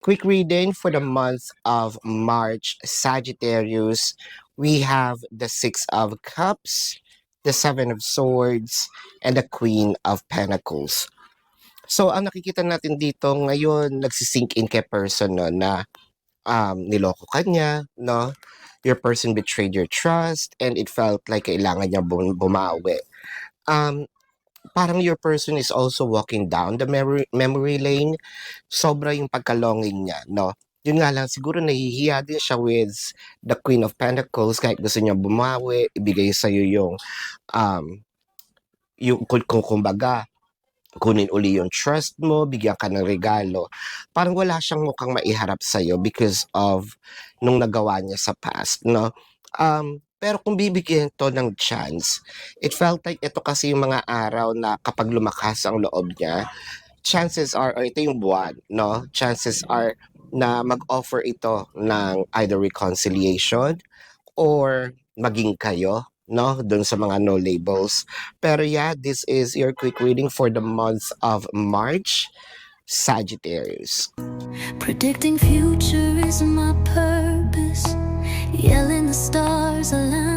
Quick reading for the month of March, Sagittarius. We have the Six of Cups, the Seven of Swords, and the Queen of Pentacles. So, ang nakikita natin dito ngayon, nagsisink in kay person no, na niloko ka niya, no? Your person betrayed your trust and it felt like kailangan niya bumawi. Um, Parang your person is also walking down the memory lane. Sobra yung pagkalonging niya, no? Yun nga lang, siguro nahihiya din siya with the Queen of Pentacles kahit gusto niya bumawi, ibigay sa'yo um, kung kumbaga, kunin uli yung trust mo, bigyan ka ng regalo. Parang wala siyang mukhang maiharap sa'yo because of nung nagawa niya sa past, no? Pero kung bibigyan to ng chance, it felt like ito kasi yung mga araw na kapag lumakas ang loob niya, chances are, or ito yung buwan, no? Chances are na mag-offer ito ng either reconciliation or maging kayo, no? Dun sa mga no labels. Pero yeah, this is your quick reading for the month of March, Sagittarius. Predicting future is my purpose. Yelling the stars align.